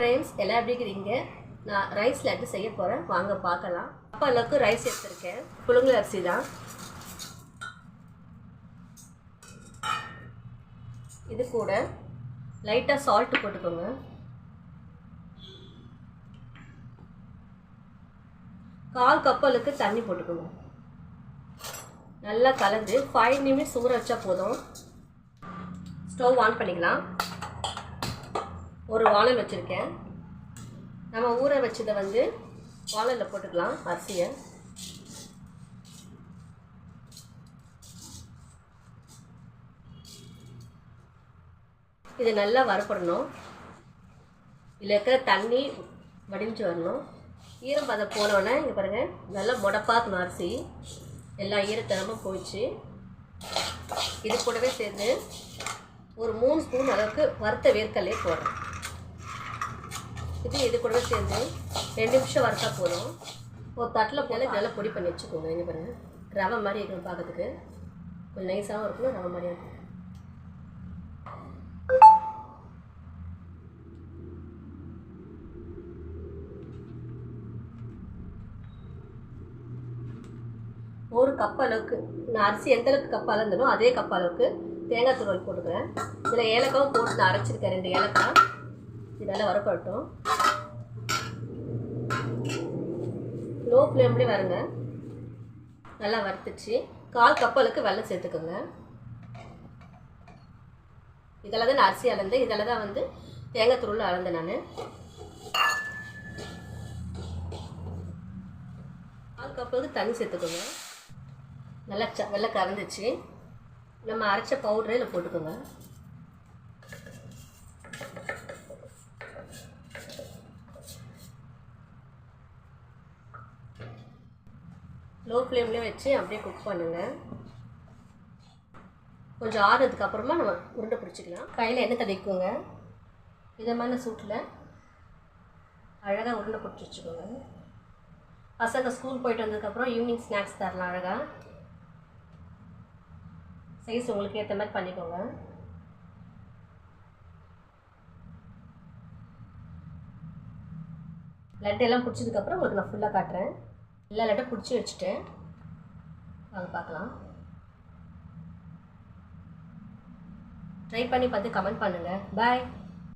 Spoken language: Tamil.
ஃப்ரெண்ட்ஸ் எல்லாம் எப்படி இருக்கிறீங்க? நான் ரைஸ் லட்டு செய்ய போகிறேன், வாங்க பார்க்கலாம். அப்போ அளவுக்கு ரைஸ் எடுத்துருக்கேன். புழுங்கல் அரிசி தான். இது கூட லைட்டாக சால்ட்டு போட்டுக்கோங்க. கால் கப் அளவுக்கு தண்ணி போட்டுக்கோங்க. நல்லா கலந்து 5 நிமிஷம் ஊற வச்சா போதும். ஸ்டவ் ஆன் பண்ணிக்கலாம். ஒரு வானல் வச்சுருக்கேன். நம்ம ஊற வச்சதை வானலில் போட்டுக்கலாம். அரிசியை இது நல்லா வறுப்படணும். இதில் இருக்கிற தண்ணி வடிஞ்சு வரணும். ஈரம் பதம் போனோடனே இங்கே பாருங்கள், நல்லா முடப்பாக்கணும். அரிசி எல்லா ஈரத்தனமும் போயிடுச்சு. இது கூடவே சேர்ந்து ஒரு 3 ஸ்பூன் அளவுக்கு வறுத்த வேர்க்கடலையே போடுறேன். இது கூடவே சேர்ந்து 2 நிமிஷம் வறுத்தா போதும். ஒரு தட்டில் போல நல்லா பொடி பண்ணி வச்சுக்கோங்க. இங்கே பாருங்கள், ரவை மாதிரி இருக்கணும். பார்க்கறதுக்கு கொஞ்சம் நைஸாகவும் இருக்கணும், ரவை மாதிரியாக இருக்கும். ஒரு கப் அளவுக்கு நான் அரிசி எந்த அளவுக்கு கப் அளந்தனோ அதே கப் அளவுக்கு தேங்காய் துருவல் போட்டுக்கிறேன். இதில் ஏலக்காவும் போட்டு நான் அரைச்சிருக்கேன். 2 ஏலக்காய். இது நல்லா வறுப்படட்டும். லோ ஃப்ளேம்லேயே வருங்க. நல்லா வறுத்துச்சு. 1/4 கப் அளவுக்கு வெல்லம் சேர்த்துக்கோங்க. இதெல்லாம் தான் நான் அரிசி அளந்தேன். இதெல்லாம் தான் தேங்காய் துருவல் அளந்தேன் நான். 1/4 கப் அளவுக்கு தண்ணி சேர்த்துக்கோங்க. நல்லா வெள்ளை கறந்துச்சு. நம்ம அரைச்ச பவுடரை இதில் போட்டுக்கோங்க. லோ ஃப்ளேம்லேயே வச்சு அப்படியே குக் பண்ணுங்கள். கொஞ்சம் ஆறுனதுக்கு அப்புறமா நம்ம உருண்டை பிடிச்சிக்கலாம். கையில் எண்ணெய் தடவிக்கோங்க. இதமான சூட்டில் அழகாக உருண்டை பிடிச்சி வச்சுக்கோங்க. பசங்க ஸ்கூல் போயிட்டு வந்ததுக்கப்புறம் ஈவினிங் ஸ்நாக்ஸ் தரலாம். அழகாக சைஸ் உங்களுக்கு ஏற்ற மாதிரி பண்ணிக்கோங்க. லட்டு எல்லாம் பிடிச்சதுக்கப்புறம் உங்களுக்கு நான் ஃபுல்லாக காட்டுறேன். எல்லா லட்டும் பிடிச்சி வச்சுட்டேன். வாங்க பார்க்கலாம். ட்ரை பண்ணி பார்த்து கமெண்ட் பண்ணுங்கள். பாய்.